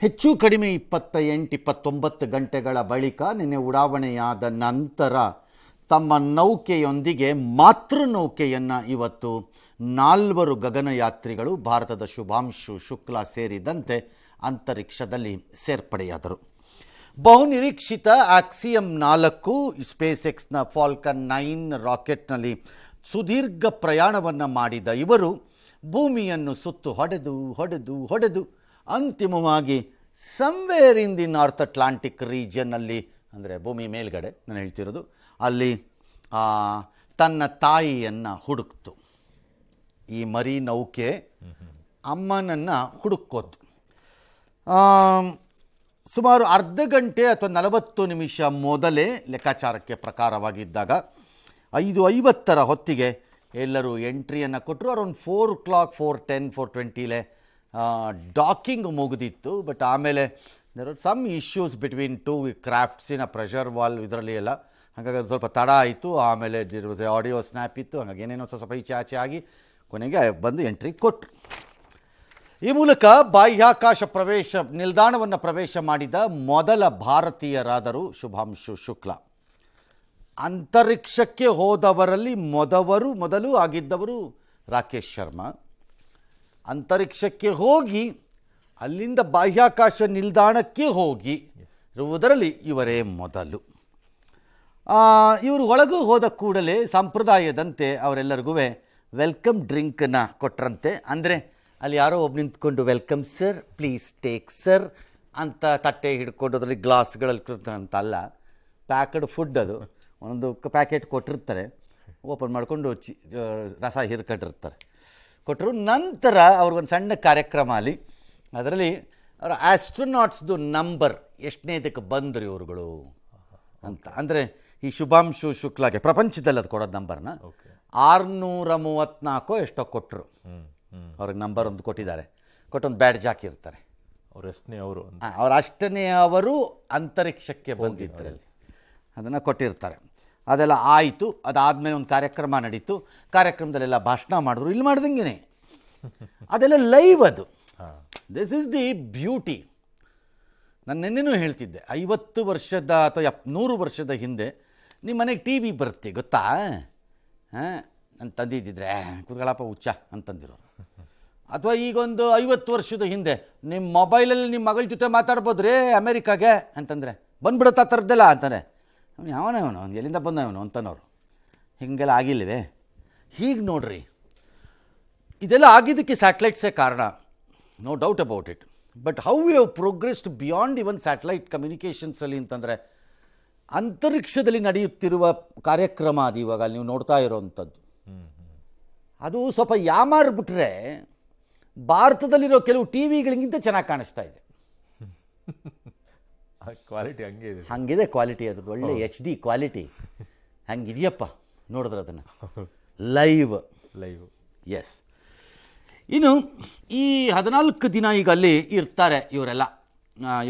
ಹೆಚ್ಚು ಕಡಿಮೆ 28-29 ಗಂಟೆಗಳ ಬಳಿಕ ನಿನ್ನೆ ಉಡಾವಣೆಯಾದ ನಂತರ ತಮ್ಮ ನೌಕೆಯೊಂದಿಗೆ ಮಾತೃ ನೌಕೆಯನ್ನು ಇವತ್ತು 4 ಗಗನಯಾತ್ರಿಗಳು ಭಾರತದ ಶುಭಾಂಶು ಶುಕ್ಲಾ ಸೇರಿದಂತೆ ಅಂತರಿಕ್ಷದಲ್ಲಿ ಸೇರ್ಪಡೆಯಾದರು. ಬಹುನಿರೀಕ್ಷಿತ ಆಕ್ಸಿಯಂ 4 ಸ್ಪೇಸ್ ಎಕ್ಸ್ನ ಫಾಲ್ಕನ್ 9 ರಾಕೆಟ್ನಲ್ಲಿ ಸುದೀರ್ಘ ಪ್ರಯಾಣವನ್ನು ಮಾಡಿದ ಇವರು ಭೂಮಿಯನ್ನು ಸುತ್ತು ಹೊಡೆದು ಅಂತಿಮವಾಗಿ somewhere in the North Atlantic ರೀಜನ್ನಲ್ಲಿ, ಅಂದರೆ ಭೂಮಿ ಮೇಲ್ಗಡೆ ನಾನು ಹೇಳ್ತಿರೋದು, ಅಲ್ಲಿ ತನ್ನ ತಾಯಿಯನ್ನು ಹುಡುಕ್ತು. ಈ ಮರಿ ನೌಕೆ ಅಮ್ಮನನ್ನು ಹುಡುಕೋತು. ಸುಮಾರು ಅರ್ಧ ಗಂಟೆ ಅಥವಾ 40 ನಿಮಿಷ ಮೊದಲೇ ಲೆಕ್ಕಾಚಾರಕ್ಕೆ ಪ್ರಕಾರವಾಗಿದ್ದಾಗ 5:50 ಹೊತ್ತಿಗೆ ಎಲ್ಲರೂ ಎಂಟ್ರಿಯನ್ನು ಕೊಟ್ಟರು. ಅರೌಂಡ್ 4 o'clock 4:10 4:20 ಡಾಕಿಂಗ್ ಮುಗಿದಿತ್ತು. ಬಟ್ ಆಮೇಲೆ there are some issues between 2 ಕ್ರಾಫ್ಟ್ಸಿನ ಪ್ರೆಷರ್ ವಾಲ್ ಇದರಲ್ಲಿ ಎಲ್ಲ, ಹಾಗಾಗಿ ಅದು ಸ್ವಲ್ಪ ತಡ ಆಯಿತು. ಆಮೇಲೆ ಆಡಿಯೋ ಸ್ನ್ಯಾಪ್ ಇತ್ತು, ಹಾಗಾಗಿ ಏನೇನೋ ಸ್ವಲ್ಪ ಈಚೆ ಆಚೆ ಆಗಿ ಕೊನೆಗೆ ಬಂದು ಎಂಟ್ರಿ ಕೊಟ್ಟರು. ಈ ಮೂಲಕ ಬಾಹ್ಯಾಕಾಶ ನಿಲ್ದಾಣವನ್ನು ಪ್ರವೇಶ ಮಾಡಿದ ಮೊದಲ ಭಾರತೀಯರಾದರು ಶುಭಾಂಶು ಶುಕ್ಲಾ. ಅಂತರಿಕ್ಷಕ್ಕೆ ಹೋದವರಲ್ಲಿ ಮೊದಲು ಆಗಿದ್ದವರು ರಾಕೇಶ್ ಶರ್ಮಾ. ಅಂತರಿಕ್ಷಕ್ಕೆ ಹೋಗಿ ಅಲ್ಲಿಂದ ಬಾಹ್ಯಾಕಾಶ ನಿಲ್ದಾಣಕ್ಕೆ ಹೋಗಿ ಇರುವುದರಲ್ಲಿ ಇವರೇ ಮೊದಲು. ಇವರು ಒಳಗೂ ಹೋದ ಕೂಡಲೇ ಸಂಪ್ರದಾಯದಂತೆ ಅವರೆಲ್ಲರಿಗೂ ವೆಲ್ಕಮ್ ಡ್ರಿಂಕನ್ನು ಕೊಟ್ಟರಂತೆ. ಅಂದರೆ ಅಲ್ಲಿ ಯಾರೋ ಒಬ್ಬ ನಿಂತ್ಕೊಂಡು welcome sir, please take sir ಅಂತ ತಟ್ಟೆ ಹಿಡ್ಕೊಂಡು ಅದರಲ್ಲಿ ಗ್ಲಾಸ್ಗಳಲ್ಲಿ ಅಂತಲ್ಲ, ಪ್ಯಾಕ್ಡ್ ಫುಡ್ ಅದು ಒಂದು ಪ್ಯಾಕೆಟ್ ಕೊಟ್ಟಿರ್ತಾರೆ, ಓಪನ್ ಮಾಡಿಕೊಂಡು ರಸ ಹಿರ್ಕೊಂಡಿರ್ತಾರೆ. ಕೊಟ್ಟರು. ನಂತರ ಅವ್ರಿಗೊಂದು ಸಣ್ಣ ಕಾರ್ಯಕ್ರಮ ಅಲ್ಲಿ, ಅದರಲ್ಲಿ ಅವರ ಆಸ್ಟ್ರೋನಾಟ್ಸ್ದು ನಂಬರ್ ಎಷ್ಟನೇದಕ್ಕೆ ಬಂದರು ಇವ್ರುಗಳು ಅಂತ. ಅಂದರೆ ಈ ಶುಭಾಂಶು ಶುಕ್ಲಾಗೆ ಪ್ರಪಂಚದಲ್ಲಿ ಅದು ಕೊಡೋದು ನಂಬರ್ನ 634 ಎಷ್ಟೋ ಕೊಟ್ಟರು. ಅವ್ರಿಗೆ ನಂಬರ್ ಒಂದು ಕೊಟ್ಟಿದ್ದಾರೆ, ಕೊಟ್ಟೊಂದು ಬ್ಯಾಡ್ಜ್ ಹಾಕಿರ್ತಾರೆ. ಅವ್ರು ಅಷ್ಟನೇ ಅವರು ಅಂತರಿಕ್ಷಕ್ಕೆ ಬಂದಿದ್ದಾರೆ, ಅದನ್ನು ಕೊಟ್ಟಿರ್ತಾರೆ. ಅದೆಲ್ಲ ಆಯಿತು. ಅದಾದಮೇಲೆ ಒಂದು ಕಾರ್ಯಕ್ರಮ ನಡೀತು. ಕಾರ್ಯಕ್ರಮದಲ್ಲೆಲ್ಲ ಭಾಷಣ ಮಾಡಿದ್ರು. ಇಲ್ಲಿ ಮಾಡ್ದಂಗೆ ಅದೆಲ್ಲ ಲೈವ್. ಅದು ದಿಸ್ ಈಸ್ ದಿ ಬ್ಯೂಟಿ. ನಾನು ನಿನ್ನೆನೂ ಹೇಳ್ತಿದ್ದೆ, 50 ವರ್ಷದ ಅಥವಾ 100 ವರ್ಷದ ಹಿಂದೆ ನಿಮ್ಮ ಮನೆಗೆ ಟಿ ವಿ ಬರುತ್ತೆ ಗೊತ್ತಾ, ನಾನು ತಂದಿದ್ದಿದ್ರೆ ಕುರ್ಗಳಪ್ಪ ಹುಚ್ಚ ಅಂತಂದಿರೋರು. ಅಥವಾ ಈಗೊಂದು 50 ವರ್ಷದ ಹಿಂದೆ ನಿಮ್ಮ ಮೊಬೈಲಲ್ಲಿ ನಿಮ್ಮ ಮಗಳ ಜೊತೆ ಮಾತಾಡ್ಬೋದು ರೀ ಅಮೇರಿಕಾಗೆ ಅಂತಂದರೆ ಬಂದ್ಬಿಡುತ್ತೆ ಆ ಥರದ್ದೆಲ್ಲ ಅಂತಾನೆ. ಅವನು ಎಲ್ಲಿಂದ ಬಂದವನು ಅಂತನೋರು. ಹೀಗೆಲ್ಲ ಆಗಿಲ್ಲವೇ? ಹೀಗೆ ನೋಡ್ರಿ, ಇದೆಲ್ಲ ಆಗಿದ್ದಕ್ಕೆ ಸ್ಯಾಟಲೈಟ್ಸೇ ಕಾರಣ, no doubt about it. But how you have progressed beyond even satellite ಕಮ್ಯುನಿಕೇಷನ್ಸಲ್ಲಿ ಅಂತಂದರೆ, ಅಂತರಿಕ್ಷದಲ್ಲಿ ನಡೆಯುತ್ತಿರುವ ಕಾರ್ಯಕ್ರಮ ಅದು ಇವಾಗ ಅಲ್ಲಿ ನೀವು ನೋಡ್ತಾ ಇರೋವಂಥದ್ದು. ಅದು ಸ್ವಲ್ಪ ಯಾಮಾರ್ಬಿಟ್ರೆ ಭಾರತದಲ್ಲಿರೋ ಕೆಲವು ಟಿ ವಿಗಳಿಗಿಂತ ಚೆನ್ನಾಗಿ ಕಾಣಿಸ್ತಾ ಇದೆ. ಕ್ವಾಲಿಟಿ ಹಂಗಿದೆ ಕ್ವಾಲಿಟಿ, ಅದು ಒಳ್ಳೆ HD ಕ್ವಾಲಿಟಿ ಹಂಗಿದೆಯಪ್ಪ ನೋಡಿದ್ರೆ ಅದನ್ನು ಲೈವ್. ಎಸ್. ಇನ್ನು ಈ 14 ದಿನ ಈಗ ಅಲ್ಲಿ ಇರ್ತಾರೆ ಇವರೆಲ್ಲ.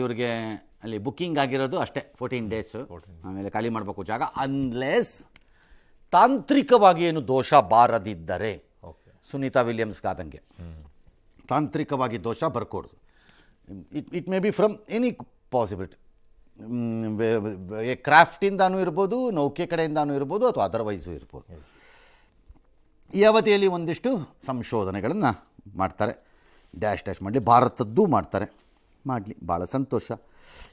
ಇವ್ರಿಗೆ ಅಲ್ಲಿ ಬುಕ್ಕಿಂಗ್ ಆಗಿರೋದು ಅಷ್ಟೇ 14 ಡೇಸು. ಆಮೇಲೆ ಖಾಲಿ ಮಾಡಬೇಕು ಜಾಗ, ಅನ್ಲೆಸ್ ತಾಂತ್ರಿಕವಾಗಿ ಏನು ದೋಷ ಬಾರದಿದ್ದರೆ. ಸುನೀತಾ ವಿಲಿಯಮ್ಸ್ಗಾದಂಗೆ ತಾಂತ್ರಿಕವಾಗಿ ದೋಷ ಬರ್ಕೊಡ್ದು. It may be from any possibility, ಕ್ರಾಫ್ಟಿಂದಾನೂ ಇರ್ಬೋದು, ನೌಕೆ ಕಡೆಯಿಂದಾನೂ ಇರ್ಬೋದು, ಅಥವಾ ಅದರ್ವೈಸು ಇರ್ಬೋದು. ಈ ಅವಧಿಯಲ್ಲಿ ಒಂದಿಷ್ಟು ಸಂಶೋಧನೆಗಳನ್ನು ಮಾಡ್ತಾರೆ. ಡ್ಯಾಶ್ ಮಾಡಲಿ, ಭಾರತದ್ದು ಮಾಡ್ತಾರೆ, ಮಾಡಲಿ, ಭಾಳ ಸಂತೋಷ.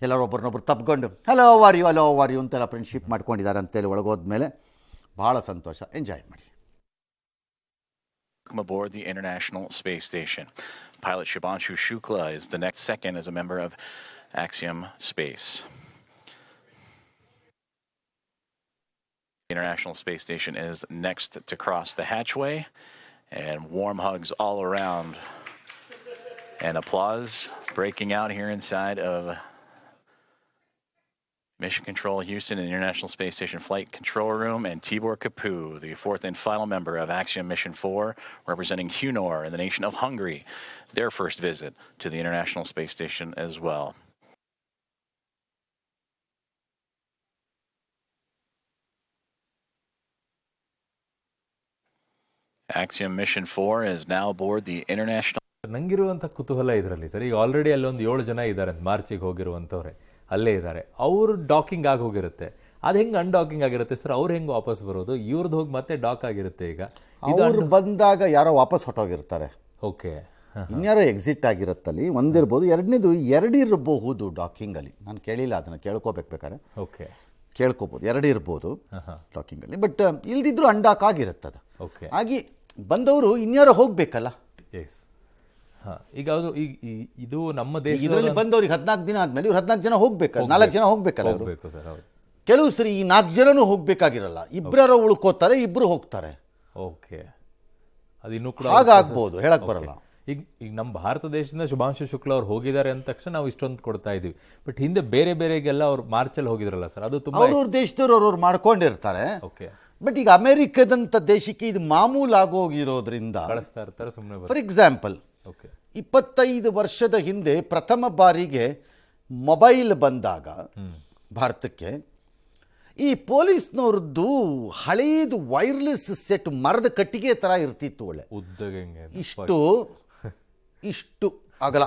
ಎಲ್ಲರೂ ಒಬ್ಬರನ್ನೊಬ್ರು ತಪ್ಕೊಂಡು ಹಲೋ ಆರ್ ಯು ಅಂತೆಲ್ಲ ಫ್ರೆಂಡ್ಶಿಪ್ ಮಾಡ್ಕೊಂಡಿದ್ದಾರೆ ಅಂತೇಳಿ ಒಳಗೋದ್ಮೇಲೆ ಭಾಳ ಸಂತೋಷ. ಎಂಜಾಯ್ ಮಾಡಿ. Welcome aboard the International Space Station. Pilot Shubhanshu Shukla is the next second as a member of Axiom Space. The International Space Station is next to cross the hatchway, and warm hugs all around and applause breaking out here inside of Mission Control Houston and International Space Station Flight Control Room, and Tibor Kapu, the 4th and final member of Axiom Mission 4, representing Hunor in the nation of Hungary, their first visit to the International Space Station as well. Axiom Mission 4 is now aboard the International ನಂಗಿರುವಂಥ ಕುತೂಹಲ ಇದರಲ್ಲಿ sir, ಈಗ already ಅಲ್ಲೊಂದು 7 ಜನ ಇದ್ದಾರೆ ಮಾರ್ಚಿಗೆ ಹೋಗಿರುವಂಥವ್ರೆ, ಅಲ್ಲೇ ಇದ್ದಾರೆ. ಅವರು docking ಆಗಿ ಹೋಗಿರುತ್ತೆ, ಅದು ಹೆಂಗೆ ಅನ್ಡಾಕಿಂಗ್ ಆಗಿರುತ್ತೆ ಸರ್? ಅವ್ರು ಹೆಂಗೆ ವಾಪಸ್ ಬರೋದು? ಇವ್ರದ್ದು ಹೋಗಿ ಮತ್ತೆ ಡಾಕ್ ಆಗಿರುತ್ತೆ. ಈಗ ಅವ್ರು ಬಂದಾಗ ಯಾರೋ ವಾಪಸ್ ಹೊಟ್ಟೋಗಿರ್ತಾರೆ. ಓಕೆ, ಇನ್ಯಾರೋ ಎಕ್ಸಿಟ್ ಆಗಿರುತ್ತಲ್ಲಿ, ಒಂದಿರ್ಬೋದು. ಎರಡನೇದು ಎರಡಿರಬಹುದು ಡಾಕಿಂಗಲ್ಲಿ. ನಾನು ಕೇಳಿಲ್ಲ, ಅದನ್ನು ಕೇಳ್ಕೋಬೇಕು ಬೇಕಾದ್ರೆ. ಓಕೆ, ಕೇಳ್ಕೊಬೋದು, ಎರಡಿರ್ಬೋದು ಡಾಕಿಂಗಲ್ಲಿ. ಬಟ್ ಇಲ್ದಿದ್ರು ಅನ್ಡಾಕ್ ಆಗಿರುತ್ತದೆ. ಓಕೆ, ಆಗಿ ಬಂದವರು ಇನ್ಯಾರೋ ಹೋಗ್ಬೇಕಲ್ಲ. ಎಸ್. ಹಾಂ, ಈಗ ಅದು ಇದು ನಮ್ಮ ದೇಶ ಇದರಲ್ಲಿ ಬಂದವ್ರಿಗೆ 14 ದಿನ ಆದ್ಮೇಲೆ ಇವ್ರು 14 ಜನ ಹೋಗ್ಬೇಕಲ್ಲ, 4 ಜನ ಹೋಗ್ಬೇಕಲ್ಲ. ಹೋಗ್ಬೇಕು ಸರ್. ಹೌದು. ಕೆಲವು ಸರಿ ಈ 4 ಜನನೂ ಹೋಗ್ಬೇಕಾಗಿರಲ್ಲ, ಇಬ್ಬರು ಉಳ್ಕೋತಾರೆ, ಇಬ್ರು ಹೋಗ್ತಾರೆ. ಓಕೆ, ಅದು ಇನ್ನೂ ಕೂಡ ಹಾಗಾಗ್ಬೋದು, ಹೇಳಕ್ ಬರಲ್ಲ. ಈಗ ನಮ್ಮ ಭಾರತ ದೇಶದಿಂದ ಶುಭಾಂಶು ಶುಕ್ಲಾ ಅವ್ರು ಹೋಗಿದ್ದಾರೆ ಅಂದ ತಕ್ಷಣ ನಾವು ಇಷ್ಟೊಂದು ಕೊಡ್ತಾ ಇದೀವಿ. ಬಟ್ ಹಿಂದೆ ಬೇರೆ ಬೇರೆಗೆಲ್ಲ ಅವ್ರು ಮಾರ್ಚಲ್ಲಿ ಹೋಗಿದ್ರಲ್ಲ ಸರ್, ಅದು ತುಂಬಾ ಅವ್ರವ್ರ ದೇಶದವ್ರು ಅವ್ರವ್ರು ಮಾಡ್ಕೊಂಡಿರ್ತಾರೆ. ಓಕೆ, ಬಟ್ ಈಗ ಅಮೆರಿಕದಂತ ದೇಶಕ್ಕೆ ಇದು ಮಾಮೂಲಾಗೋಗಿರೋದ್ರಿಂದ ಕಳಿಸ್ತಾ ಇರ್ತಾರೆ ಸುಮ್ಮನೆ. ಫಾರ್ ಎಕ್ಸಾಂಪಲ್, ಓಕೆ, 25 ವರ್ಷದ ಹಿಂದೆ ಪ್ರಥಮ ಬಾರಿಗೆ ಮೊಬೈಲ್ ಬಂದಾಗ ಭಾರತಕ್ಕೆ, ಈ ಪೊಲೀಸ್ನವ್ರದ್ದು ಹಳೇದು ವೈರ್ಲೆಸ್ ಸೆಟ್ ಮರದ ಕಟ್ಟಿಗೆ ತರ ಇರ್ತಿತ್ತು. ಒಳ್ಳೆ ಉದ್ದಗೆ ಇಷ್ಟು ಅಗಲ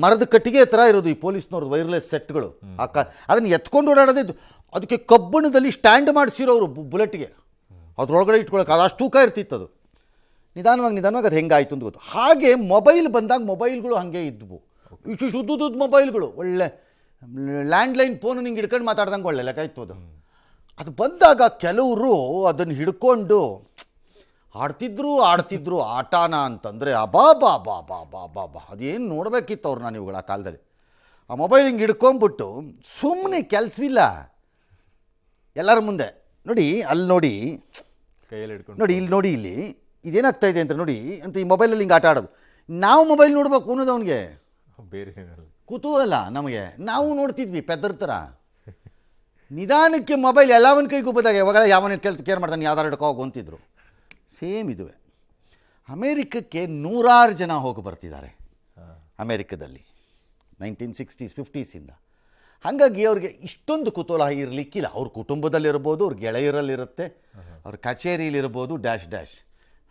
ಮರದ ಕಟ್ಟಿಗೆ ತರ ಇರೋದು ಈ ಪೊಲೀಸ್ನವ್ರದ್ದು ವೈರ್ಲೆಸ್ ಸೆಟ್ಗಳು. ಅದನ್ನು ಎತ್ಕೊಂಡು ಓಡಾಡೋದು, ಅದಕ್ಕೆ ಕಬ್ಬಣದಲ್ಲಿ ಸ್ಟ್ಯಾಂಡ್ ಮಾಡಿಸಿರೋರು ಬುಲೆಟ್ಗೆ, ಅದ್ರೊಳಗಡೆ ಇಟ್ಕೊಳಕ್ಕೆ ಅದು ಅಷ್ಟು ತೂಕ ಇರ್ತಿತ್ತು. ಅದು ನಿಧಾನವಾಗಿ ಅದು ಹೆಂಗಾಯ್ತು ಅಂತ ಗೊತ್ತು. ಹಾಗೆ ಮೊಬೈಲ್ ಬಂದಾಗ ಮೊಬೈಲ್ಗಳು ಹಾಗೆ ಇದ್ವು, ಇಷ್ಟು ಉದ್ದುದ್ದು ಮೊಬೈಲ್ಗಳು. ಒಳ್ಳೆ ಲ್ಯಾಂಡ್ಲೈನ್ ಫೋನ್ ನಿಂಗೆ ಹಿಡ್ಕೊಂಡು ಮಾತಾಡ್ದಂಗೆ ಒಳ್ಳೆ ಲೆಕ್ಕ ಇತ್ತು ಅದು. ಅದು ಬಂದಾಗ ಕೆಲವರು ಅದನ್ನು ಹಿಡ್ಕೊಂಡು ಆಡ್ತಿದ್ರು ಆಟನ ಅಂತಂದರೆ ಅಬಾಬಾ ಅದೇನು ನೋಡಬೇಕಿತ್ತು ಅವ್ರು. ನಾನು ಇವುಗಳ ಆ ಕಾಲದಲ್ಲಿ ಆ ಮೊಬೈಲ್ ಹಿಂಗೆ ಹಿಡ್ಕೊಂಬಿಟ್ಟು ಸುಮ್ಮನೆ ಕೆಲಸವಿಲ್ಲ ಎಲ್ಲರ ಮುಂದೆ ನೋಡಿ, ಅಲ್ಲಿ ನೋಡಿ, ಕೈಯಲ್ಲಿ ಹಿಡ್ಕೊಂಡು ನೋಡಿ, ಇಲ್ಲಿ ನೋಡಿ, ಇಲ್ಲಿ ಇದೇನಾಗ್ತಾ ಇದೆ ಅಂತ ನೋಡಿ ಅಂತ ಈ ಮೊಬೈಲಲ್ಲಿ ಹಿಂಗೆ ಆಟ ಆಡೋದು. ನಾವು ಮೊಬೈಲ್ ನೋಡ್ಬೇಕು ಅನ್ನೋದು ಅವನಿಗೆ ಬೇರೆ ಕುತೂಹಲ. ನಮಗೆ ನಾವು ನೋಡ್ತಿದ್ವಿ ಪೆದ್ದರ ಥರ. ನಿಧಾನಕ್ಕೆ ಮೊಬೈಲ್ ಎಲ್ಲವನ್ನ ಕೈಗೂ ಬಂದಾಗ ಯಾವಾಗ ಯಾವನ ಕೇರ್ ಮಾಡ್ತಾನೆ, ಯಾವ್ದಾರು ಹಿಡ್ಕೋಗು ಅಂತಿದ್ರು. ಸೇಮ್ ಇದುವೆ. ಅಮೇರಿಕಕ್ಕೆ 100 ಜನ ಹೋಗಿ ಬರ್ತಿದ್ದಾರೆ ಅಮೇರಿಕದಲ್ಲಿ 1960s 50s. ಹಾಗಾಗಿ ಅವ್ರಿಗೆ ಇಷ್ಟೊಂದು ಕುತೂಹಲ ಇರಲಿಕ್ಕಿಲ್ಲ. ಅವ್ರ ಕುಟುಂಬದಲ್ಲಿರ್ಬೋದು, ಅವ್ರ ಗೆಳೆಯರಲ್ಲಿರುತ್ತೆ, ಅವ್ರ ಕಚೇರಿಲಿರ್ಬೋದು, ಡ್ಯಾಶ್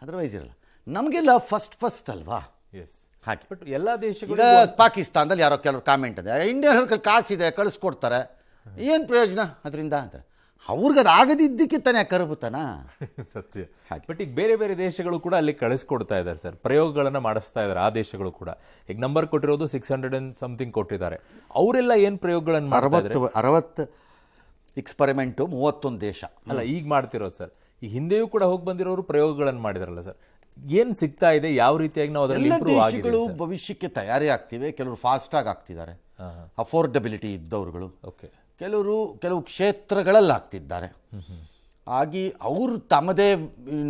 ಅದರ್ವೈಸ್ ಇರಲ್ಲ. ನಮಗೆಲ್ಲ ಫಸ್ಟ್ ಅಲ್ವಾ. ಎಸ್, ಹಾಗೆ. ಬಟ್ ಎಲ್ಲ ದೇಶಗಳು, ಈಗ ಪಾಕಿಸ್ತಾನದಲ್ಲಿ ಯಾರೋ ಕೆಲವರು ಕಾಮೆಂಟ್ ಇದೆ, ಇಂಡಿಯನ್ ಅವ್ರ ಕಾಸಿದೆ ಕಳಿಸ್ಕೊಡ್ತಾರೆ, ಏನು ಪ್ರಯೋಜನ ಅದರಿಂದ ಅಂತಾರೆ. ಅವ್ರಿಗೆ ಅದು ಆಗದಿದ್ದಕ್ಕೆ ತಾನೇ ಕರಬುತ್ತಾನ. ಸತ್ಯ. ಬಟ್ ಈಗ ಬೇರೆ ಬೇರೆ ದೇಶಗಳು ಕೂಡ ಅಲ್ಲಿ ಕಳಿಸ್ಕೊಡ್ತಾ ಇದ್ದಾರೆ ಸರ್, ಪ್ರಯೋಗಗಳನ್ನು ಮಾಡಿಸ್ತಾ ಇದ್ದಾರೆ ಆ ದೇಶಗಳು ಕೂಡ. ಈಗ ನಂಬರ್ ಕೊಟ್ಟಿರೋದು 600 and something ಕೊಟ್ಟಿದ್ದಾರೆ. ಅವರೆಲ್ಲ ಏನು ಪ್ರಯೋಗಗಳನ್ನು ಮಾಡ್ತಾರೆ? 60 ಎಕ್ಸ್ಪರಿಮೆಂಟು 31 ದೇಶ ಅಲ್ಲ ಈಗ ಮಾಡ್ತಿರೋದು ಸರ್. ಈ ಹಿಂದೆಯೂ ಕೂಡ ಹೋಗಿ ಬಂದಿರೋರು ಪ್ರಯೋಗಗಳನ್ನು ಮಾಡಿದಾರಲ್ಲ ಸರ್, ಏನು ಸಿಗ್ತಾ ಇದೆ, ಯಾವ ರೀತಿಯಾಗಿ ನಾವು ಅದರಲ್ಲಿ ಇಂಪ್ರೂವ್ ಆಗಿದೆ? ಭವಿಷ್ಯಕ್ಕೆ ತಯಾರಿ ಆಗ್ತಿವೆ. ಕೆಲವರು ಫಾಸ್ಟಾಗಿ ಆಗ್ತಿದ್ದಾರೆ, ಅಫೋರ್ಡಬಿಲಿಟಿ ಇದ್ದವ್ರುಗಳು. ಓಕೆ, ಕೆಲವು ಕ್ಷೇತ್ರಗಳಲ್ಲಿ ಆಗ್ತಿದ್ದಾರೆ. ಆಗಿ ಅವರು ತಮ್ಮದೇ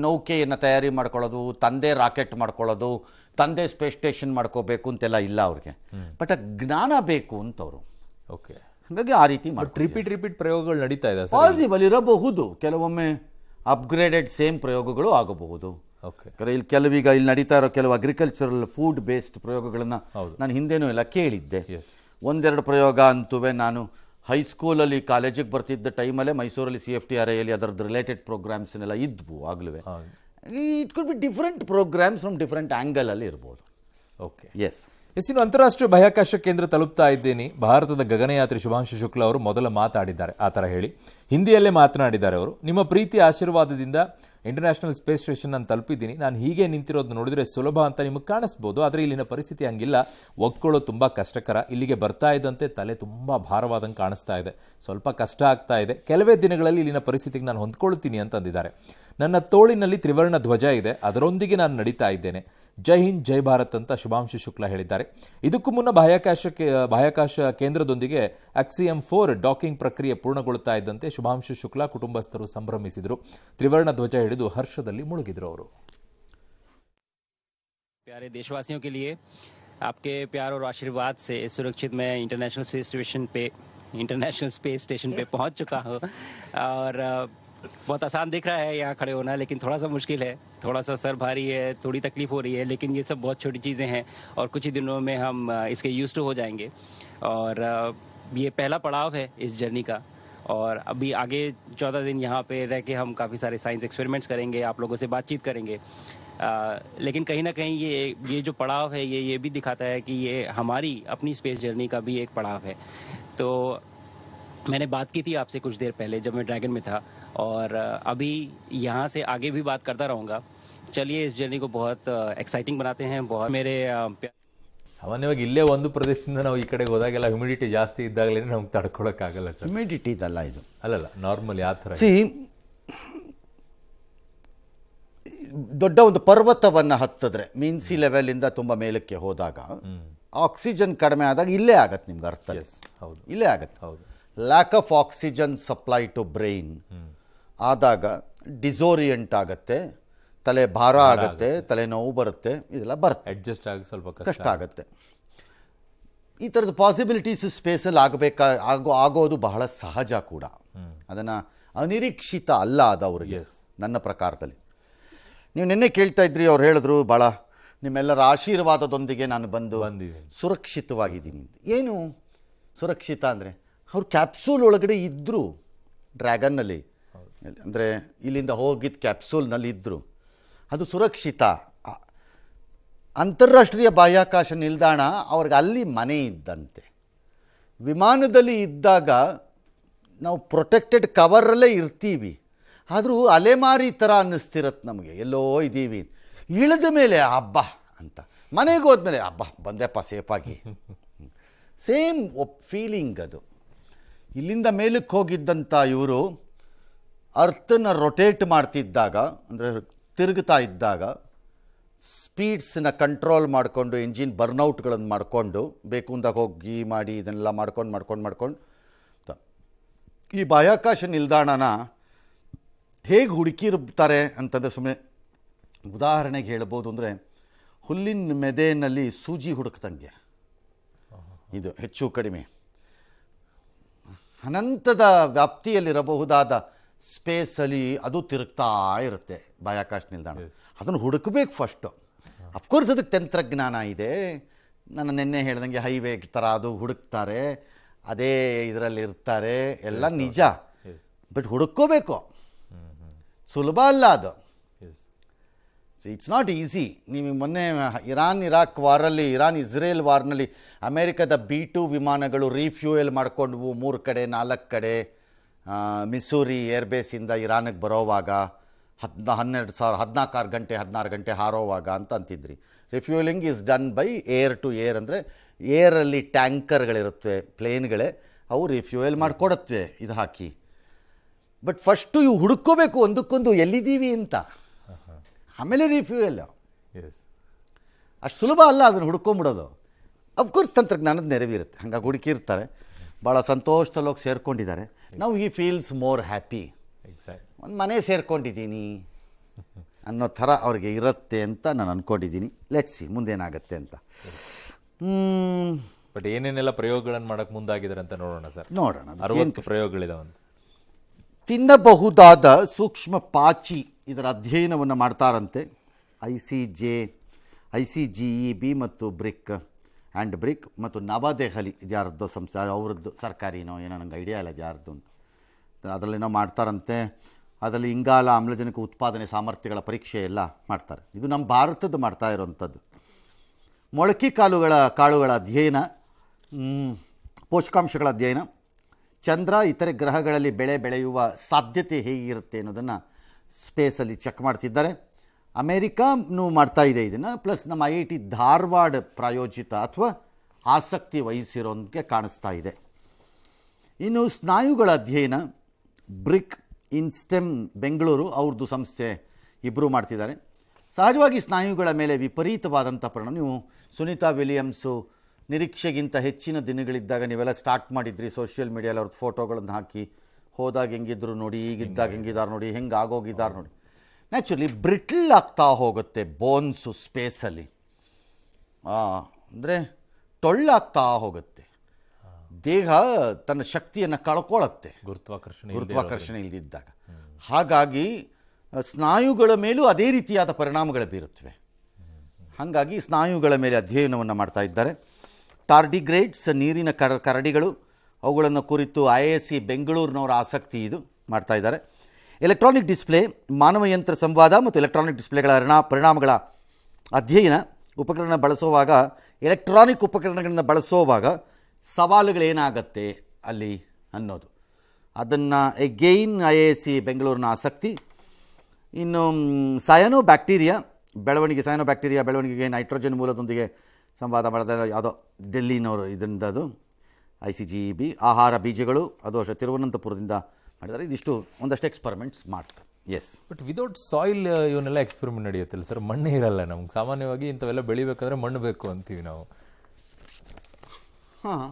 ನೌಕೆಯನ್ನು ತಯಾರಿ ಮಾಡ್ಕೊಳ್ಳೋದು, ತಂದೆ ರಾಕೆಟ್ ಮಾಡ್ಕೊಳ್ಳೋದು, ತಂದೆ ಸ್ಪೇಸ್ ಸ್ಟೇಷನ್ ಮಾಡ್ಕೋಬೇಕು ಅಂತೆಲ್ಲ ಇಲ್ಲ ಅವ್ರಿಗೆ. ಬಟ್ ಆ ಜ್ಞಾನ ಬೇಕು ಅಂತವ್ರು. ಓಕೆ, ಹಾಗಾಗಿ ಆ ರೀತಿ ರಿಪೀಟ್ ಪ್ರಯೋಗಗಳು ನಡೀತಾ ಇದೆ. ಪಾಸಿಬಲ್ ಇರಬಹುದು, ಕೆಲವೊಮ್ಮೆ ಅಪ್ಗ್ರೇಡೆಡ್ ಸೇಮ್ ಪ್ರಯೋಗಗಳು ಆಗಬಹುದು. ಓಕೆ, ಇಲ್ಲಿ ನಡೀತಾ ಇರೋ ಕೆಲವು ಅಗ್ರಿಕಲ್ಚರಲ್ ಫುಡ್ ಬೇಸ್ಡ್ ಪ್ರಯೋಗಗಳನ್ನು ನಾನು ಹಿಂದೆನೂ ಎಲ್ಲ ಕೇಳಿದ್ದೆ. ಒಂದೆರಡು ಪ್ರಯೋಗ ಅಂತುವೆ ನಾನು ಹೈಸ್ಕೂಲಲ್ಲಿ ಕಾಲೇಜಿಗೆ ಬರ್ತಿದ್ದ ಟೈಮಲ್ಲೇ ಮೈಸೂರಲ್ಲಿ CFTRIಯಲ್ಲಿ ಅದರದ್ದು ರಿಲೇಟೆಡ್ ಪ್ರೋಗ್ರಾಮ್ಸ್ನೆಲ್ಲ ಇದ್ವು ಆಗಲೂ. It could be different programs from different ಆ್ಯಂಗಲಲ್ಲಿ ಇರ್ಬೋದು. Okay, yes. ಇನ್ನು ಅಂತಾರಾಷ್ಟ್ರೀಯ ಬಾಹ್ಯಾಕಾಶ ಕೇಂದ್ರ ತಲುಪ್ತಾ ಇದ್ದೀನಿ. ಭಾರತದ ಗಗನಯಾತ್ರಿ ಶುಭಾಂಶು ಶುಕ್ಲಾ ಅವರು ಮೊದಲ ಮಾತಾಡಿದ್ದಾರೆ, ಆ ಥರ ಹೇಳಿ ಹಿಂದಿಯಲ್ಲೇ ಮಾತನಾಡಿದ್ದಾರೆ ಅವರು. ನಿಮ್ಮ ಪ್ರೀತಿ ಆಶೀರ್ವಾದದಿಂದ ಇಂಟರ್ನ್ಯಾಷನಲ್ ಸ್ಪೇಸ್ ಸ್ಟೇಷನ್ ನಾನು ತಲುಪಿದ್ದೀನಿ. ನಾನು ಹೀಗೆ ನಿಂತಿರೋದು ನೋಡಿದ್ರೆ ಸುಲಭ ಅಂತ ನಿಮಗೆ ಕಾಣಿಸ್ಬೋದು, ಆದರೆ ಇಲ್ಲಿನ ಪರಿಸ್ಥಿತಿ ಹಂಗಿಲ್ಲ. ಒಗ್ಕೊಳ್ಳೋದು ತುಂಬ ಕಷ್ಟಕರ. ಇಲ್ಲಿಗೆ ಬರ್ತಾ ಇದ್ದಂತೆ ತಲೆ ತುಂಬ ಭಾರವಾದಂಗೆ ಕಾಣಿಸ್ತಾ ಇದೆ, ಸ್ವಲ್ಪ ಕಷ್ಟ ಆಗ್ತಾ ಇದೆ. ಕೆಲವೇ ದಿನಗಳಲ್ಲಿ ಇಲ್ಲಿನ ಪರಿಸ್ಥಿತಿಗೆ ನಾನು ಹೊಂದ್ಕೊಳ್ತೀನಿ ಅಂತಂದಿದ್ದಾರೆ. ನನ್ನ ತೋಳಿನಲ್ಲಿ ತ್ರಿವರ್ಣ ಧ್ವಜ ಇದೆ, ಅದರೊಂದಿಗೆ ನಾನು ನಡೀತಾ ಇದ್ದೇನೆ. ಜೈ ಹಿಂದ್ ಜೈ ಭಾರತ್ ಅಂತ ಶುಭಾಂಶು ಶುಕ್ಲಾ ಹೇಳಿದ್ದಾರೆ. ಇದಕ್ಕೂ ಮುನ್ನ ಬಾಹ್ಯಾಕಾಶ ಕೇಂದ್ರದೊಂದಿಗೆ Axiom 4 ಡಾಕಿಂಗ್ ಪ್ರಕ್ರಿಯೆ ಪೂರ್ಣಗೊಳ್ತಾ ಇದ್ದಂತೆ ಶುಭಾಂಶು ಶುಕ್ಲಾ ಕುಟುಂಬಸ್ಥರು ಸಂಭ್ರಮಿಸಿದರು. ತ್ರಿವರ್ಣ ಧ್ವಜ ಹಿಡಿದು ಹರ್ಷದಲ್ಲಿ ಮುಳುಗಿದ್ರು ಅವರು. प्यारे देशवासियों के लिए आपके प्यार और आशीर्वाद से सुरक्षित मैं इंटरनेशनल स्पेस स्टेशन पे पहुंच चुका हूं और बहुत आसान दिख रहा है यहाँ खड़े होना, लेकिन थोड़ा सा मुश्किल है, थोड़ा सा सर भारी है, थोड़ी तकलीफ हो रही है, लेकिन ये सब बहुत छोटी चीज़ें हैं और कुछ ही दिनों में हम इसके यूज्ड टू हो जाएंगे. और ये पहला पड़ाव है इस जर्नी का और अभी आगे 14 दिन यहाँ पे रह के हम काफ़ी सारे साइंस एक्सपेरिमेंट्स करेंगे, आप लोगों से बातचीत करेंगे. लेकिन कहीं ना कहीं ये जो पड़ाव है ये भी दिखाता है कि ये हमारी अपनी स्पेस जर्नी का भी एक पड़ाव है। तो मैंने बात की थी आपसे कुछ देर पहले जब मैं ड्रैगन में था, और अभी यहाँ से आगे भी बात करता रहूँगा। चलिए इस जर्नी को बहुत एक्साइटिंग बनाते हैं। बहुत मेरे ಸಾಮಾನ್ಯವಾಗಿ ಇಲ್ಲೇ ಒಂದು ಪ್ರದೇಶದಿಂದ ನಾವು ಈ ಕಡೆಗೆ ಹೋದಾಗೆಲ್ಲ ಹ್ಯುಮಿಡಿಟಿ ಜಾಸ್ತಿ ಇದ್ದಾಗಲೇ ನಮ್ಗೆ ತಡ್ಕೊಳಕ್ಕಾಗಲ್ಲ ಸರ್. ಹ್ಯುಮಿಡಿಟಿ ಇದಲ್ಲ ಇದು. ಅಲ್ಲಲ್ಲ, ನಾರ್ಮಲ್ ಯಾವ ಥರ ದೊಡ್ಡ ಒಂದು ಪರ್ವತವನ್ನು ಹತ್ತಿದ್ರೆ ಮೀನ್ಸಿ ಲೆವೆಲಿಂದ ತುಂಬ ಮೇಲಕ್ಕೆ ಹೋದಾಗ ಆಕ್ಸಿಜನ್ ಕಡಿಮೆ ಆದಾಗ ಇಲ್ಲೇ ಆಗತ್ತೆ, ನಿಮ್ಗೆ ಅರ್ಥ? ಹೌದು, ಇಲ್ಲೇ ಆಗತ್ತೆ. ಹೌದು. Lack of oxygen supply to brain ಆದಾಗ ಡಿಸೋರಿಯಂಟ್ ಆಗತ್ತೆ, ತಲೆ ಭಾರ ಆಗುತ್ತೆ, ತಲೆನೋವು ಬರುತ್ತೆ, ಇದೆಲ್ಲ ಬರುತ್ತೆ, ಅಡ್ಜಸ್ಟ್ ಆಗಿ ಸ್ವಲ್ಪ ಕಷ್ಟ ಆಗುತ್ತೆ. ಈ ಥರದ ಪಾಸಿಬಿಲಿಟೀಸ್ ಸ್ಪೇಸಲ್ಲಿ ಆಗೋದು ಬಹಳ ಸಹಜ ಕೂಡ. ಅದನ್ನು ಅನಿರೀಕ್ಷಿತ ಅಲ್ಲ ಅದು ಅವ್ರಿಗೆ, ನನ್ನ ಪ್ರಕಾರದಲ್ಲಿ. ನೀವು ನಿನ್ನೆ ಕೇಳ್ತಾ ಇದ್ರಿ, ಅವ್ರು ಹೇಳಿದ್ರು ಭಾಳ ನಿಮ್ಮೆಲ್ಲರ ಆಶೀರ್ವಾದದೊಂದಿಗೆ ನಾನು ಬಂದಿದ್ದೀನಿ, ಸುರಕ್ಷಿತವಾಗಿದ್ದೀನಿ. ಏನು ಸುರಕ್ಷಿತ ಅಂದರೆ, ಅವ್ರು ಕ್ಯಾಪ್ಸೂಲ್ ಒಳಗಡೆ ಇದ್ದರು, ಡ್ರ್ಯಾಗನ್ನಲ್ಲಿ, ಅಂದರೆ ಇಲ್ಲಿಂದ ಹೋಗಿದ್ದ ಕ್ಯಾಪ್ಸೂಲ್ನಲ್ಲಿ ಇದ್ದರು, ಅದು ಸುರಕ್ಷಿತ. ಅಂತಾರಾಷ್ಟ್ರೀಯ ಬಾಹ್ಯಾಕಾಶ ನಿಲ್ದಾಣ ಅವ್ರಿಗೆ ಅಲ್ಲಿ ಮನೆ ಇದ್ದಂತೆ. ವಿಮಾನದಲ್ಲಿ ಇದ್ದಾಗ ನಾವು ಪ್ರೊಟೆಕ್ಟೆಡ್ ಕವರಲ್ಲೇ ಇರ್ತೀವಿ, ಆದರೂ ಅಲೆಮಾರಿ ಥರ ಅನ್ನಿಸ್ತಿರತ್ತೆ ನಮಗೆ, ಎಲ್ಲೋ ಇದ್ದೀವಿ. ಇಳಿದ ಮೇಲೆ ಹಬ್ಬ ಅಂತ, ಮನೆಗೆ ಹೋದ್ಮೇಲೆ ಹಬ್ಬ ಬಂದೆಪ್ಪ ಸೇಫಾಗಿ, ಸೇಮ್ ಫೀಲಿಂಗ್ ಅದು. ಇಲ್ಲಿಂದ ಮೇಲಕ್ಕೆ ಹೋಗಿದ್ದಂಥ ಇವರು ಅರ್ಥನ ರೊಟೇಟ್ ಮಾಡ್ತಿದ್ದಾಗ, ಅಂದರೆ ತಿರುಗ್ತಾ ಇದ್ದಾಗ, ಸ್ಪೀಡ್ಸನ್ನ ಕಂಟ್ರೋಲ್ ಮಾಡಿಕೊಂಡು ಎಂಜಿನ್ ಬರ್ನೌಟ್ಗಳನ್ನು ಮಾಡಿಕೊಂಡು ಬೇಕು ಅಂದಾಗ ಹೋಗಿ ಮಾಡಿ ಇದನ್ನೆಲ್ಲ ಮಾಡ್ಕೊಂಡು ಈ ಬಾಹ್ಯಾಕಾಶ ನಿಲ್ದಾಣನ ಹೇಗೆ ಹುಡುಕಿರ್ತಾರೆ ಅಂತಂದರೆ, ಸುಮ್ಮನೆ ಉದಾಹರಣೆಗೆ ಹೇಳ್ಬೋದು ಅಂದರೆ, ಹುಲ್ಲಿನ ಮೆದೆನಲ್ಲಿ ಸೂಜಿ ಹುಡುಕ್ತಂಗೆ ಇದು ಹೆಚ್ಚು ಕಡಿಮೆ ಅನಂತದ ವ್ಯಾಪ್ತಿಯಲ್ಲಿರಬಹುದಾದ ಸ್ಪೇಸಲ್ಲಿ ಅದು ತಿರುಗ್ತಾ ಇರುತ್ತೆ ಬಾಹ್ಯಾಕಾಶ ನಿಲ್ದಾಣ. ಅದನ್ನು ಹುಡುಕಬೇಕು ಫಸ್ಟು. ಅಫ್ಕೋರ್ಸ್ ಅದಕ್ಕೆ ತಂತ್ರಜ್ಞಾನ ಇದೆ, ನಾನು ನಿನ್ನೆ ಹೇಳ್ದಂಗೆ ಹೈವೇ ಥರ ಅದು ಹುಡುಕ್ತಾರೆ, ಅದೇ ಇದರಲ್ಲಿ ಇರ್ತಾರೆ, ಎಲ್ಲ ನಿಜ. ಬಟ್ ಹುಡುಕೋಬೇಕು, ಸುಲಭ ಅಲ್ಲ ಅದು. It's not easy. ನೀವು ಮೊನ್ನೆ ಇರಾನ್ ಇಸ್ರೇಲ್ ವಾರ್ನಲ್ಲಿ ಅಮೇರಿಕದ B-2 ವಿಮಾನಗಳು ರೀಫ್ಯೂಯಲ್ ಮಾಡಿಕೊಂಡ್ವು 3 ಕಡೆ 4 ಕಡೆ. ಮಿಸೂರಿ ಏರ್ಬೇಸಿಂದ ಇರಾನಿಗೆ ಬರೋವಾಗ 16 ಗಂಟೆ ಹಾರೋವಾಗ ಅಂತ ಅಂತಿದ್ರಿ. Refuelling is done by air to air, ಅಂದರೆ ಏರಲ್ಲಿ ಟ್ಯಾಂಕರ್ಗಳಿರುತ್ತವೆ, ಪ್ಲೇನ್ಗಳೇ, ಅವು ರಿಫ್ಯೂಯಲ್ ಮಾಡಿಕೊಡತ್ವೆ ಇದು ಹಾಕಿ. ಬಟ್ ಫಸ್ಟು ಇವು ಹುಡುಕೋಬೇಕು ಒಂದಕ್ಕೊಂದು ಎಲ್ಲಿದ್ದೀವಿ ಅಂತ, ಆಮೇಲೆ ರಿಫ್ಯೂಯಲ್. ಅಷ್ಟು ಸುಲಭ ಅಲ್ಲ ಅದನ್ನು ಹುಡ್ಕೊಂಬಿಡೋದು. ಅಫ್ಕೋರ್ಸ್ ತಂತ್ರಜ್ಞಾನದ ನೆರವಿರುತ್ತೆ, ಹಂಗಾಗಿ ಹುಡುಕಿರ್ತಾರೆ, ಭಾಳ ಸಂತೋಷದಲ್ಲಿ ಹೋಗಿ ಸೇರ್ಕೊಂಡಿದ್ದಾರೆ. ನಾವು ಹಿ ಫೀಲ್ಸ್ ಮೋರ್ ಹ್ಯಾಪಿ, ಒಂದು ಮನೆ ಸೇರ್ಕೊಂಡಿದ್ದೀನಿ ಅನ್ನೋ ಥರ ಅವ್ರಿಗೆ ಇರುತ್ತೆ ಅಂತ ನಾನು ಅಂದ್ಕೊಂಡಿದ್ದೀನಿ. ಲೆಟ್ಸ್ ಸಿ ಮುಂದೇನಾಗುತ್ತೆ ಅಂತ. ಬಟ್ ಏನೇನೆಲ್ಲ ಪ್ರಯೋಗಗಳನ್ನು ಮಾಡೋಕ್ಕೆ ಮುಂದಾಗಿದ್ದಾರೆ ಅಂತ ನೋಡೋಣ ಸರ್. ನೋಡೋಣ, 60 ಪ್ರಯೋಗಗಳಿದಾವಂತ. ತಿನ್ನಬಹುದಾದ ಸೂಕ್ಷ್ಮ ಪಾಚಿ ಇದರ ಅಧ್ಯಯನವನ್ನು ಮಾಡ್ತಾರಂತೆ ICGEB ಮತ್ತು ಬ್ರಿಕ್ ಮತ್ತು ನವದೆಹಲಿ, ಇದು ಯಾರದ್ದು ಸಂಸ್ಥೆ, ಅವ್ರದ್ದು ಸರ್ಕಾರಿನೋ ಏನೋ, ನಂಗೆ ಐಡಿಯಾ ಇಲ್ಲ ಅದು ಯಾರ್ದು ಅಂತ. ಅದರಲ್ಲೇನೋ ಮಾಡ್ತಾರಂತೆ. ಅದರಲ್ಲಿ ಇಂಗಾಲ ಆಮ್ಲಜನಕ ಉತ್ಪಾದನೆ ಸಾಮರ್ಥ್ಯಗಳ ಪರೀಕ್ಷೆ ಎಲ್ಲ ಮಾಡ್ತಾರೆ. ಇದು ನಮ್ಮ ಭಾರತದ ಮಾಡ್ತಾ ಇರೋವಂಥದ್ದು. ಮೊಳಕೆ ಕಾಳುಗಳ ಅಧ್ಯಯನ, ಪೋಷಕಾಂಶಗಳ ಅಧ್ಯಯನ, ಚಂದ್ರ ಇತರೆ ಗ್ರಹಗಳಲ್ಲಿ ಬೆಳೆಯುವ ಸಾಧ್ಯತೆ ಹೇಗಿರುತ್ತೆ ಅನ್ನೋದನ್ನು ಸ್ಪೇಸಲ್ಲಿ ಚೆಕ್ ಮಾಡ್ತಿದ್ದಾರೆ. ಅಮೇರಿಕಾನು ಮಾಡ್ತಾ ಇದೆ ಇದನ್ನು, ಪ್ಲಸ್ ನಮ್ಮ IIT ಧಾರವಾಡ ಪ್ರಾಯೋಜಿತ ಅಥವಾ ಆಸಕ್ತಿ ವಹಿಸಿರೋದಕ್ಕೆ ಕಾಣಿಸ್ತಾ ಇದೆ. ಇನ್ನು ಸ್ನಾಯುಗಳ ಅಧ್ಯಯನ, ಬ್ರಿಕ್ ಇನ್ಸ್ಟೆಮ್ ಬೆಂಗಳೂರು ಅವ್ರದ್ದು ಸಂಸ್ಥೆ ಇಬ್ಬರು ಮಾಡ್ತಿದ್ದಾರೆ. ಸಹಜವಾಗಿ ಸ್ನಾಯುಗಳ ಮೇಲೆ ವಿಪರೀತವಾದಂಥ ಪರಿಣಾಮ. ನೀವು ಸುನೀತಾ ವಿಲಿಯಮ್ಸು ನಿರೀಕ್ಷೆಗಿಂತ ಹೆಚ್ಚಿನ ದಿನಗಳಿದ್ದಾಗ ನೀವೆಲ್ಲ ಸ್ಟಾರ್ಟ್ ಮಾಡಿದ್ರಿ ಸೋಷಿಯಲ್ ಮೀಡಿಯಲ್ಲಿ ಅವ್ರದ್ದು ಫೋಟೋಗಳನ್ನು ಹಾಕಿ, ಹೋದಾಗ ಹೆಂಗಿದ್ರು ನೋಡಿ, ಈಗಿದ್ದಾಗ ಹೆಂಗಿದ್ದಾರೆ ನೋಡಿ, ಹೆಂಗೆ ಆಗೋಗಿದ್ದಾರೆ ನೋಡಿ. ನ್ಯಾಚುರಲಿ ಬ್ರಿಟಲ್ ಆಗ್ತಾ ಹೋಗುತ್ತೆ ಬೋನ್ಸು ಸ್ಪೇಸಲ್ಲಿ, ಅಂದರೆ ಟೊಳ್ಳಾಗ್ತಾ ಹೋಗುತ್ತೆ, ದೇಹ ತನ್ನ ಶಕ್ತಿಯನ್ನು ಕಳ್ಕೊಳ್ಳುತ್ತೆ ಗುರುತ್ವಾಕರ್ಷಣೆ ಇಲ್ಲದಿದ್ದಾಗ. ಹಾಗಾಗಿ ಸ್ನಾಯುಗಳ ಮೇಲೂ ಅದೇ ರೀತಿಯಾದ ಪರಿಣಾಮಗಳು ಬೀರುತ್ತವೆ. ಹಾಗಾಗಿ ಸ್ನಾಯುಗಳ ಮೇಲೆ ಅಧ್ಯಯನವನ್ನು ಮಾಡ್ತಾ ಇದ್ದಾರೆ. ಟಾರ್ಡಿಗ್ರೇಡ್ಸ್, ನೀರಿನ ಕರಡಿಗಳು, ಅವುಗಳನ್ನು ಕುರಿತು IISc ಬೆಂಗಳೂರಿನವರ ಆಸಕ್ತಿ ಇದು ಮಾಡ್ತಾ ಇದ್ದಾರೆ. ಎಲೆಕ್ಟ್ರಾನಿಕ್ ಡಿಸ್ಪ್ಲೇ, ಮಾನವ ಯಂತ್ರ ಸಂವಾದ ಮತ್ತು ಎಲೆಕ್ಟ್ರಾನಿಕ್ ಡಿಸ್ಪ್ಲೇಗಳ ಪರಿಣಾಮಗಳ ಅಧ್ಯಯನ. ಉಪಕರಣ ಬಳಸುವಾಗ, ಎಲೆಕ್ಟ್ರಾನಿಕ್ ಉಪಕರಣಗಳನ್ನು ಬಳಸುವಾಗ ಸವಾಲುಗಳೇನಾಗತ್ತೆ ಅಲ್ಲಿ ಅನ್ನೋದು, ಅದನ್ನು ಎಗೈನ್ IISc ಬೆಂಗಳೂರಿನ ಆಸಕ್ತಿ. ಇನ್ನು ಸಯಾನೋ ಬ್ಯಾಕ್ಟೀರಿಯಾ ಬೆಳವಣಿಗೆಗೆ ನೈಟ್ರೋಜನ್ ಮೂಲದೊಂದಿಗೆ ಸಂವಾದ ಮಾಡಿದ ಯಾವುದೋ ಡೆಲ್ಲಿನವರು ಇದರಿಂದದು ICGEB. ಆಹಾರ ಬೀಜಗಳು, ಅದು ಅಷ್ಟೇ ತಿರುವನಂತಪುರದಿಂದ ಮಾಡಿದ್ದಾರೆ. ಇದಿಷ್ಟು ಒಂದಷ್ಟು ಎಕ್ಸ್ಪರಿಮೆಂಟ್ಸ್ ಮಾಡ್ತಾರೆ. ಎಸ್, ಬಟ್ ವಿದೌಟ್ ಸಾಯಿಲ್ ಇವನ್ನೆಲ್ಲ ಎಕ್ಸ್ಪೆರಿಮೆಂಟ್ ನಡೆಯುತ್ತಿಲ್ಲ ಸರ್. ಮಣ್ಣೇ ಇರಲ್ಲ ನಮ್ಗೆ. ಸಾಮಾನ್ಯವಾಗಿ ಇಂಥವೆಲ್ಲ ಬೆಳಿಬೇಕಾದ್ರೆ ಮಣ್ಣು ಬೇಕು ಅಂತೀವಿ ನಾವು. ಹಾಂ,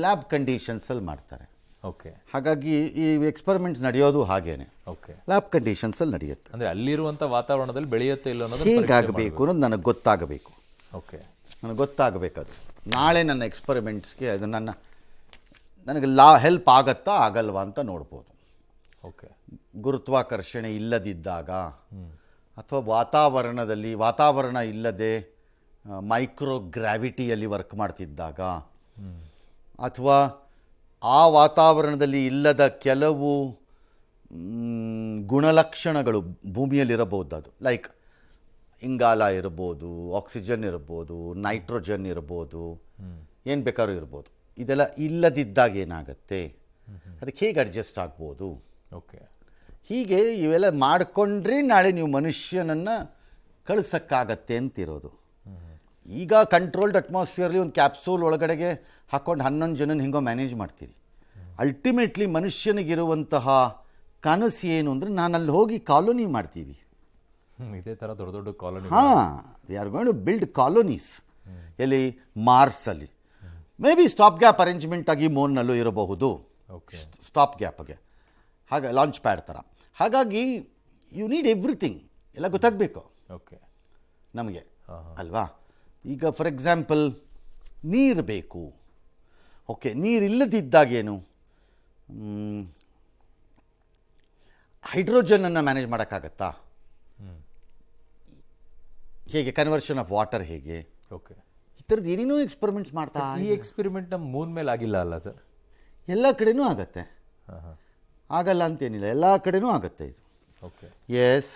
ಲ್ಯಾಬ್ ಕಂಡೀಷನ್ಸಲ್ಲಿ ಮಾಡ್ತಾರೆ. ಓಕೆ, ಹಾಗಾಗಿ ಈ ಎಕ್ಸ್ಪರಿಮೆಂಟ್ಸ್ ನಡೆಯೋದು ಹಾಗೇನೆ, ಓಕೆ. ಲ್ಯಾಬ್ ಕಂಡೀಷನ್ಸಲ್ಲಿ ನಡೆಯುತ್ತೆ. ಅಂದರೆ ಅಲ್ಲಿರುವಂಥ ವಾತಾವರಣದಲ್ಲಿ ಬೆಳೆಯುತ್ತೆ ಇಲ್ಲ ಅನ್ನೋದು ಹೇಗಾಗಬೇಕು ಅನ್ನೋದು ನನಗೆ ಗೊತ್ತಾಗಬೇಕು. ಓಕೆ, ನನಗೆ ಗೊತ್ತಾಗಬೇಕದು. ನಾಳೆ ನನ್ನ ಎಕ್ಸ್ಪರಿಮೆಂಟ್ಸ್ಗೆ ಅದು ನನಗೆ ಹೆಲ್ಪ್ ಆಗತ್ತಾ ಆಗಲ್ವಾ ಅಂತ ನೋಡ್ಬೋದು. ಓಕೆ. ಗುರುತ್ವಾಕರ್ಷಣೆ ಇಲ್ಲದಿದ್ದಾಗ, ಅಥವಾ ವಾತಾವರಣ ಇಲ್ಲದೆ ಮೈಕ್ರೋ ಗ್ರಾವಿಟಿಯಲ್ಲಿ ವರ್ಕ್ ಮಾಡ್ತಿದ್ದಾಗ, ಅಥವಾ ಆ ವಾತಾವರಣದಲ್ಲಿ ಇಲ್ಲದ ಕೆಲವು ಗುಣಲಕ್ಷಣಗಳು ಭೂಮಿಯಲ್ಲಿರಬಹುದು. ಅದು ಲೈಕ್ ಇಂಗಾಲ ಇರ್ಬೋದು, ಆಕ್ಸಿಜನ್ ಇರ್ಬೋದು, ನೈಟ್ರೋಜನ್ ಇರ್ಬೋದು, ಏನು ಬೇಕಾದ್ರೂ ಇರ್ಬೋದು. ಇದೆಲ್ಲ ಇಲ್ಲದಿದ್ದಾಗ ಏನಾಗುತ್ತೆ, ಅದಕ್ಕೆ ಹೇಗೆ ಅಡ್ಜಸ್ಟ್ ಆಗ್ಬೋದು. ಓಕೆ. ಹೀಗೆ ಇವೆಲ್ಲ ಮಾಡಿಕೊಂಡ್ರೆ ನಾಳೆ ನೀವು ಮನುಷ್ಯನನ್ನು ಕಳಿಸೋಕ್ಕಾಗತ್ತೆ ಅಂತಿರೋದು. ಈಗ ಕಂಟ್ರೋಲ್ಡ್ ಅಟ್ಮಾಸ್ಫಿಯರ್ಲಿ ಒಂದು ಕ್ಯಾಪ್ಸೂಲ್ ಒಳಗಡೆಗೆ ಹಾಕ್ಕೊಂಡು 11 ಜನನ ಹಿಂಗೋ ಮ್ಯಾನೇಜ್ ಮಾಡ್ತೀರಿ. ಅಲ್ಟಿಮೇಟ್ಲಿ ಮನುಷ್ಯನಿಗಿರುವಂತಹ ಕನಸು ಏನು ಅಂದರೆ, ನಾನು ಅಲ್ಲಿ ಹೋಗಿ ಕಾಲೋನಿ ಮಾಡ್ತೀವಿ. ಇದೇ ಥರ ದೊಡ್ಡ ದೊಡ್ಡ ಕಾಲೋನಿ. ಹಾಂ, we are going to build colonies. ಎಲ್ಲಿ? ಮಾರ್ಸಲ್ಲಿ. May be stop gap arrangement ಆಗಿ ಮೂನ್ನಲ್ಲೂ ಇರಬಹುದು. ಓಕೆ, ಸ್ಟಾಪ್ ಗ್ಯಾಪ್ಗೆ, ಹಾಗೆ ಲಾಂಚ್ ಪ್ಯಾಡ್ ಥರ. ಹಾಗಾಗಿ ಯು ನೀಡ್ ಎವ್ರಿಥಿಂಗ್, ಎಲ್ಲ ಗೊತ್ತಾಗಬೇಕು ಓಕೆ ನಮಗೆ, ಅಲ್ವಾ? ಈಗ ಫಾರ್ ಎಕ್ಸಾಂಪಲ್ ನೀರು ಬೇಕು. ಓಕೆ, ನೀರಿಲ್ಲದಿದ್ದಾಗೇನು? ಹೈಡ್ರೋಜನನ್ನು ಮ್ಯಾನೇಜ್ ಮಾಡೋಕ್ಕಾಗತ್ತಾ? ಹೇಗೆ? ಕನ್ವರ್ಷನ್ ಆಫ್ ವಾಟರ್ ಹೇಗೆ? ಓಕೆ. ಈ ಥರದ್ದು ಏನೇನೋ ಎಕ್ಸ್ಪರಿಮೆಂಟ್ಸ್ ಮಾಡ್ತಾ. ಈ ಎಕ್ಸ್ಪೆರಿಮೆಂಟ್ ನಮ್ಮ ಮೂನ್ ಮೇಲೆ ಆಗಿಲ್ಲ ಅಲ್ಲ ಸರ್? ಎಲ್ಲ ಕಡೆನೂ ಆಗತ್ತೆ, ಆಗಲ್ಲ ಅಂತೇನಿಲ್ಲ, ಎಲ್ಲ ಕಡೆನೂ ಆಗುತ್ತೆ ಇದು. ಓಕೆ. ಎಸ್.